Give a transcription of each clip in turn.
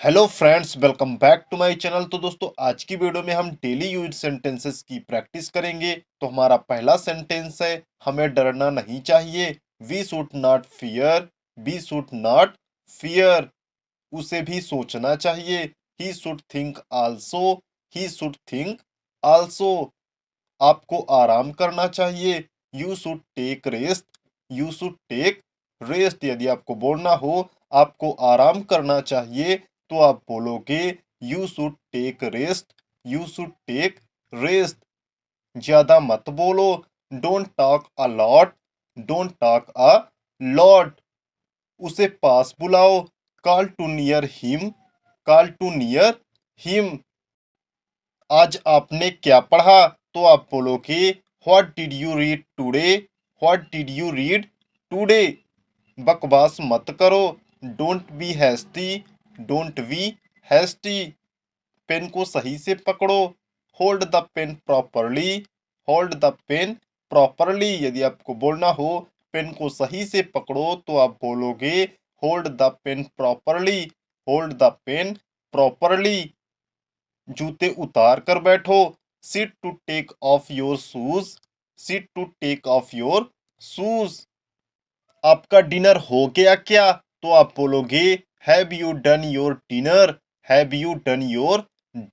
Hello friends, welcome back to my channel. तो दोस्तों, आज की वीडियो में हम डेली यूज सेंटेंसेस की प्रैक्टिस करेंगे। तो हमारा पहला सेंटेंस है, हमें डरना नहीं चाहिए। We should not fear. We should not fear. उसे भी सोचना चाहिए। He should think also. He should think also. आपको आराम करना चाहिए। You should take rest. You should take rest. यदि आपको बोलना हो आपको आराम करना चाहिए तो आप बोलोगे you should take rest. You should take rest. ज्यादा मत बोलो। Don't talk a lot. Don't talk a lot. उसे पास बुलाओ। Call to near him. Call to near him. आज आपने क्या पढ़ा? तो आप बोलोगे what did you read today. What did you read today. बकवास मत करो। Don't be hasty. Don't be hasty. Pen को सही से पकड़ो। Hold the pen properly. Hold the pen properly. यदि आपको बोलना हो पेन को सही से पकड़ो तो आप बोलोगे hold the pen properly. Hold the pen properly. जूते उतार कर बैठो। Sit to take off your shoes. Sit to take off your shoes. आपका डिनर हो गया क्या? तो आप बोलोगे have you done your dinner. Have you done your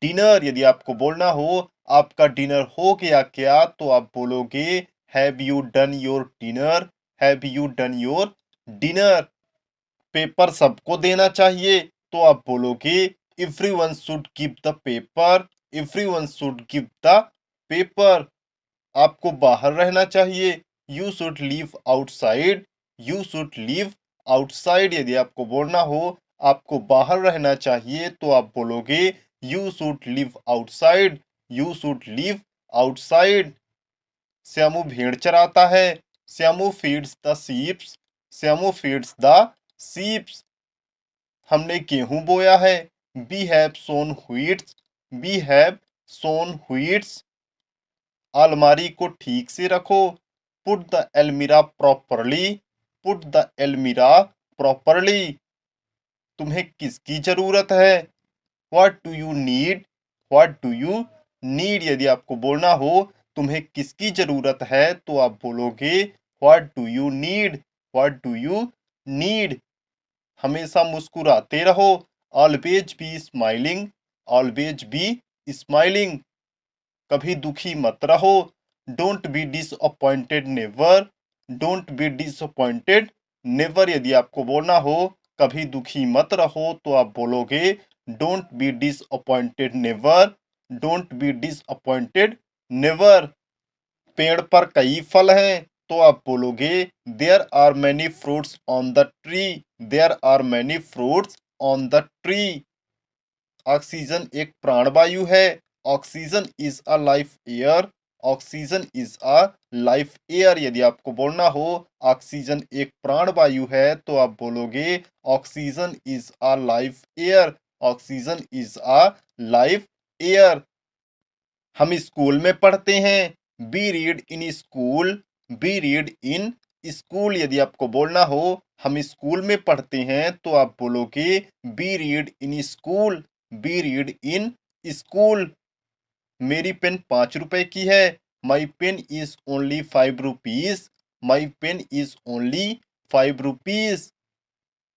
dinner. यदि आपको बोलना हो आपका डिनर हो गया क्या तो आप बोलोगे have you done your dinner. Have you done your dinner. Paper सबको देना चाहिए तो आप बोलोगे everyone should give the paper. Everyone should give the paper. आपको बाहर रहना चाहिए। You should live outside. You should live outside. यदि आपको बोलना हो आपको बाहर रहना चाहिए तो आप बोलोगे you should live outside. You should live outside. Shyamu भेड़ चराता है। Shyamu feeds the sheeps. Shyamu feeds the sheeps. हमने गेहूं बोया है। We have sown wheats. We have sown wheats. अलमारी को ठीक से रखो। Put the almirah properly. Put the almirah properly. तुम्हें किसकी जरूरत है? What do you need. What do you need. यदि आपको बोलना हो तुम्हें किसकी जरूरत है तो आप बोलोगे what do you need. What do you need. हमेशा मुस्कुराते रहो। Always be smiling. Always be smiling. कभी दुखी मत रहो। Don't be disappointed never. Don't be disappointed never. यदि आपको बोलना हो कभी दुखी मत रहो तो आप बोलोगे don't be disappointed never. Don't be disappointed never. पेड़ पर कई फल हैं तो आप बोलोगे there are many fruits on the tree. There are many fruits on the tree. Oxygen एक प्राणवायु है। Oxygen is a life air. Oxygen is a life air. यदि आपको बोलना हो ऑक्सीजन एक प्राणवायु है तो आप बोलोगे oxygen is a life air. Oxygen is a life air. हम स्कूल में पढ़ते हैं। We read in school. B read in school. यदि आपको बोलना हो हम स्कूल में पढ़ते हैं तो आप बोलोगे be read in school. B read in school. मेरी पेन 5 रुपए की है। My pen is only 5 rupees. My pen is only 5 rupees.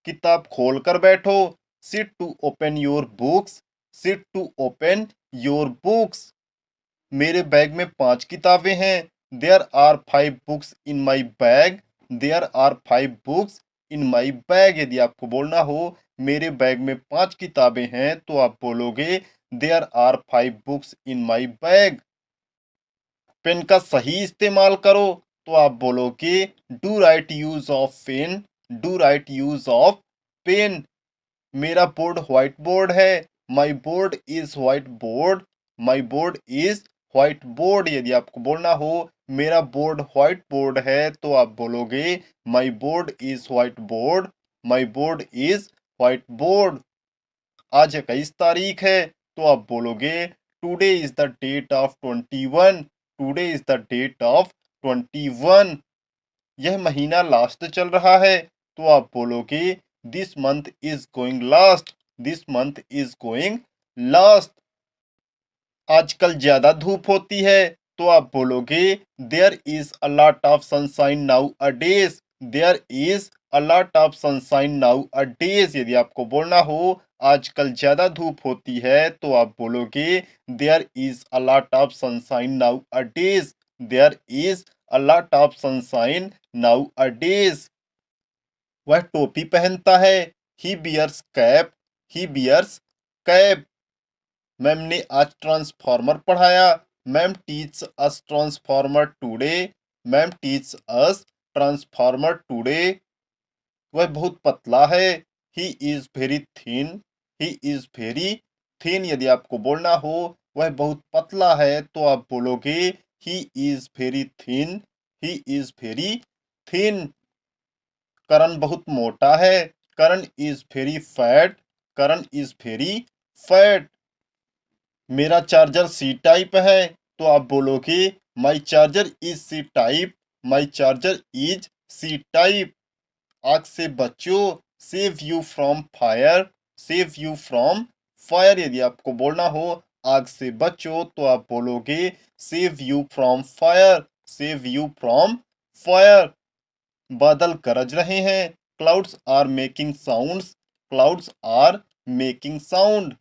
किताब खोल कर बैठो। Sit to open your books. Sit to open your books. मेरे बैग में 5 किताबें हैं। There are 5 books in my bag. There are 5 books in my bag. यदि आपको बोलना हो मेरे बैग में 5 किताबें हैं तो आप बोलोगे there are 5 books in my bag. Pen का सही इस्तेमाल करो तो आप बोलोगे do right use of pen. Do right use of pen. मेरा बोर्ड व्हाइट बोर्ड है। My board is white board. My board is white board. यदि आपको बोलना हो मेरा बोर्ड व्हाइट बोर्ड है तो आप बोलोगे my board is white board. My board is white board. आज 21 तारीख है तो आप बोलोगे today is the date of 21। Today is the date of 21। यह महीना लास्ट चल रहा है तो आप बोलोगे this month is going last. This month is going last. आजकल ज्यादा धूप होती है तो आप बोलोगे there is a lot of sunshine nowadays. There is a lot of sunshine nowadays. यदि आपको बोलना हो आजकल ज्यादा धूप होती है तो आप बोलोगे there is a lot of sunshine nowadays. There is a lot of sunshine nowadays. वह टोपी पहनता है। He bears cap. He bears cap. Ma'am ने आज ट्रांसफॉर्मर पढ़ाया। Ma'am teach us transformer today. Ma'am teach us transformer today. वह बहुत पतला है। He is very thin. He is very thin. यदि आपको बोलना हो वह बहुत पतला है तो आप बोलोगे he is very thin. He is very thin. Karan बहुत मोटा है। Karan is very fat. Karan is very fat. मेरा चार्जर सी टाइप है तो आप बोलोगे my charger is C type. My charger is C type. आग से बचो। Save you from fire. Save you from fire. यदि आपको बोलना हो आग से बचो तो आप बोलोगे save you from fire. Save you from fire. बादल गरज रहे हैं। Clouds are making sounds. Clouds are making sound.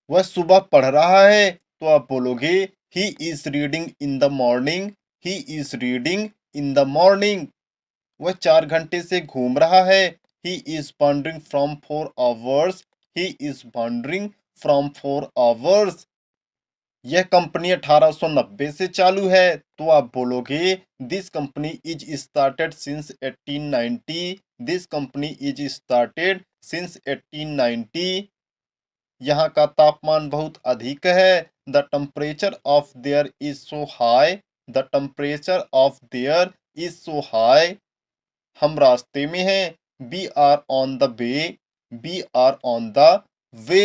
वह सुबह पढ़ रहा है तो आप बोलोगे he is reading in the morning. He is reading in the morning. वह 4 घंटे से घूम रहा है। He is wandering from 4 hours. He is wandering from 4 hours. यह कंपनी 1890 से चालू है तो आप बोलोगे this company is started since 1890। This company is started since 1890। यहाँ का तापमान बहुत अधिक है। The temperature of there is so high. The temperature of there is so high. हम रास्ते में हैं। We are on the way. We are on the way.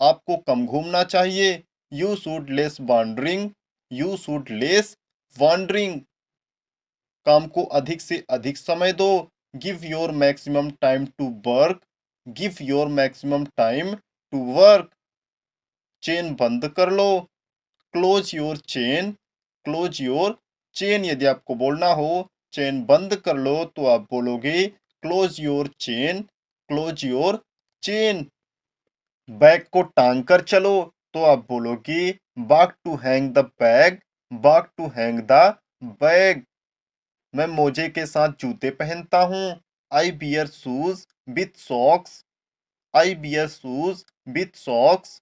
आपको कम घूमना चाहिए। You should less wandering. You should less wandering. काम को अधिक से अधिक समय दो। Give your maximum time to work. Give your maximum time to work. Chain बंद कर लो। Close your chain. Close your chain. यदि आपको बोलना हो चेन बंद कर लो तो आप बोलोगे close your chain. Close your chain. Bag को टांग कर चलो तो आप बोलोगे bag to hang the bag. Bag to hang the bag. मैं मोजे के साथ जूते पहनता हूँ। I bear shoes with socks. I bear shoes with socks.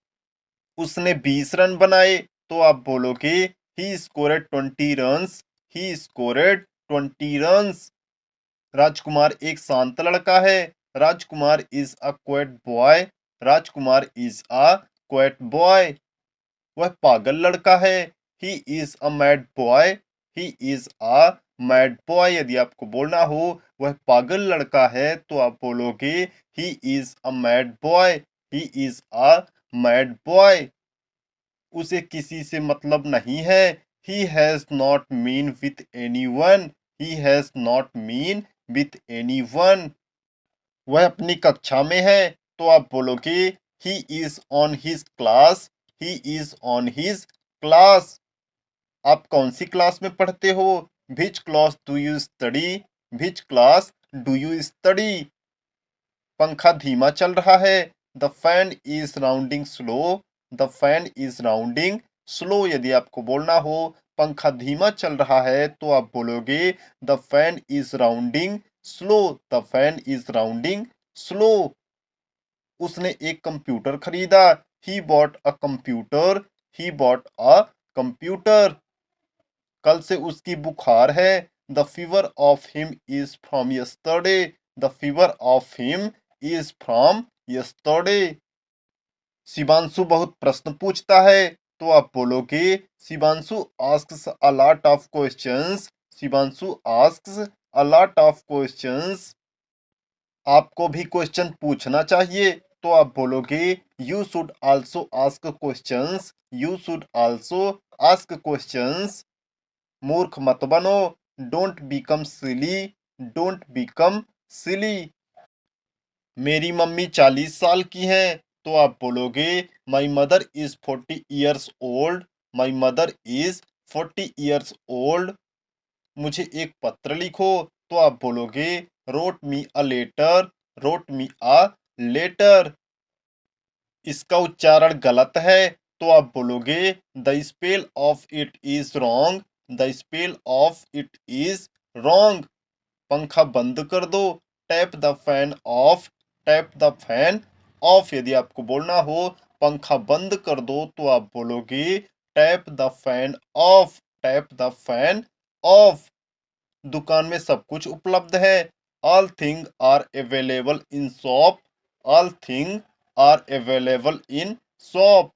उसने 20 रन बनाए तो आप बोलोगे ही स्कोरेड 20 रन्स। ही स्कोरेड 20 रन्स। राजकुमार एक शांत लड़का है। Rajkumar is a quiet boy. Rajkumar is a quiet boy. वह पागल लड़का है। He is a mad boy. He is a mad boy. यदि आपको बोलना हो वह पागल लड़का है तो आप बोलोगे he is a mad boy. He is a mad boy. उसे किसी से मतलब नहीं है। He has not mean with any one. He has not mean with any one. वह अपनी कक्षा में है तो आप बोलोगे he is on his class. He is on his class. आप कौन सी क्लास में पढ़ते हो? Which class do you study? Which class do you study? पंखा धीमा चल रहा है। The fan is rounding slow. The fan is rounding slow. यदि आपको बोलना हो पंखा धीमा चल रहा है तो आप बोलोगे the fan is rounding slow. The fan is rounding slow. उसने एक कंप्यूटर खरीदा। He bought a computer. He bought a computer. कल से उसकी बुखार है। The fever of him is from yesterday. The fever of him is from yesterday. Shivanshu बहुत प्रश्न पूछता है तो आप बोलोगे Shivanshu asks a lot of questions. Shivanshu asks a lot of questions. आपको भी क्वेश्चन पूछना चाहिए तो आप बोलोगे you should also ask questions. You should also ask questions. मूर्ख मत बनो। Don't become silly. Don't become silly. मेरी मम्मी 40 साल की हैं, तो आप बोलोगे my mother is 40 years old. My mother is 40 years old. मुझे एक पत्र लिखो, तो आप बोलोगे wrote me a letter. Wrote me a letter. इसका उच्चारण गलत है, तो आप बोलोगे the spell of it is wrong. The spell of it is wrong. पंखा बंद कर दो। Tap the fan off. Tap the fan of. यदि आपको बोलना हो पंखा बंद कर दो, तो आप बोलोगे tap the fan off. Tap the fan off. दुकान में सब कुछ उपलब्ध है। All thing are available in shop. All thing are available in shop.